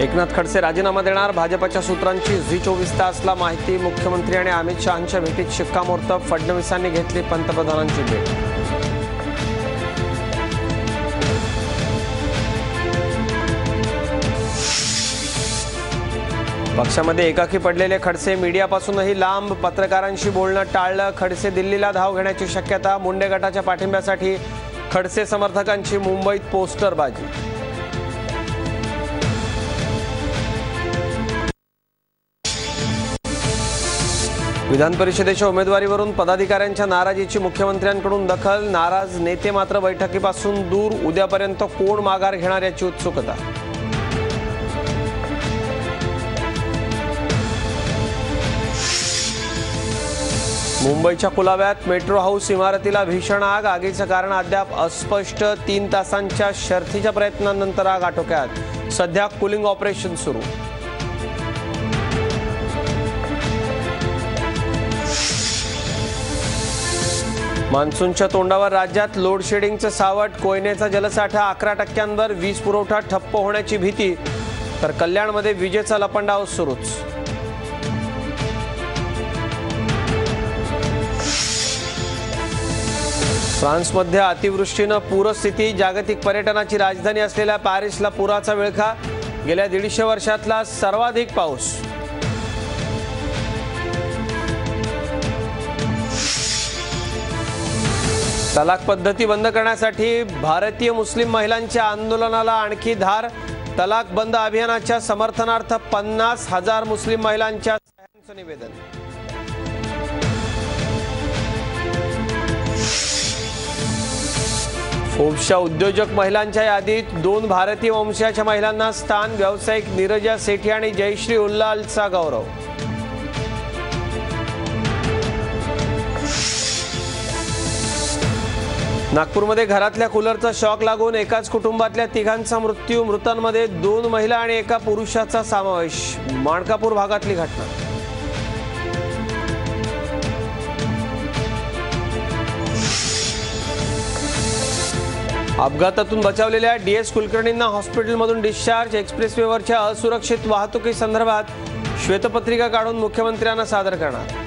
एकनाथ खडसे राजीनामा देणार, भाजपच्या सूत्रांची झी 24 तासला माहिती। मुख्यमंत्री आणि अमित शहांच्या भेटीत शिक्कामोर्तब, फडणवीसांनी घेतली पंतप्रधानांची भेट। पक्षामध्ये एकाकी पडलेले खडसे मीडियापासूनही लांब, पत्रकारांशी बोलणं टाळलं। खडसे दिल्लीला धाव घेण्याची शक्यता, मुंडे गटाच्या पाठिंब्यासाठी खडसे समर्थकांची मुंबईत पोस्टरबाजी। विधान परिषदेच्या उमेदवारीवरून पदाधिकाऱ्यांच्या नाराजीची मुख्यमंत्र्यांकडून दखल, नाराज नेते मात्र बैठकीपासून दूर, उद्यापर्यंत कोण माघार घेणार याची उत्सुकता। मुंबईच्या कुलाब्यात मेट्रो हाऊस इमारतीला भीषण आग, आगीचं कारण अद्याप अस्पष्ट। 3 तासांच्या शर्थीच्या प्रयत्नांनंतर आग आटोक्यात, सध्या कूलिंग ऑपरेशन सुरू। मान्सूनच्या तोंडावर राज्यात लोड शेडिंगचं सावट, कोयनेचा जलसाठा 11%वर, वीज पुरवठा ठप्प होण्याची भीती, तर कल्याणमध्ये विजेचा लपंडाव सुरूच। फ्रान्समध्ये अतिवृष्टीनं पूरस्थिती, जागतिक पर्यटनाची राजधानी असलेल्या पॅरिसला पुराचा विळखा, गेल्या 150 वर्षातला सर्वाधिक पाऊस। तलाक पद्धती बंद करण्यासाठी भारतीय मुस्लिम महिलांच्या आंदोलनाला आणखी धार, तलाक बंद अभियानाच्या समर्थनार्थ 50,000 मुस्लिम महिलांच्या सह्यांचं निवेदन। फोर्ब्सच्या उद्योजक महिलांच्या यादीत 2 भारतीय वंशाच्या महिलांना स्थान, व्यावसायिक नीरजा सेठी आणि जयश्री उल्लालचा गौरव। नागपूरमध्ये घरातल्या कूलरचा शॉक लागून एकाच कुटुंबातल्या 3घांचा मृत्यू, मृतांमध्ये 2 महिला आणि एका पुरुषाचा समावेश। माणकापूर भागातली घटना। अपघातातून बचावलेल्या DS कुलकर्णींना हॉस्पिटलमधून डिस्चार्ज, एक्सप्रेसवेवरच्या असुरक्षित वाहतुकीसंदर्भात श्वेतपत्रिका काढून मुख्यमंत्र्यांना सादर करणार।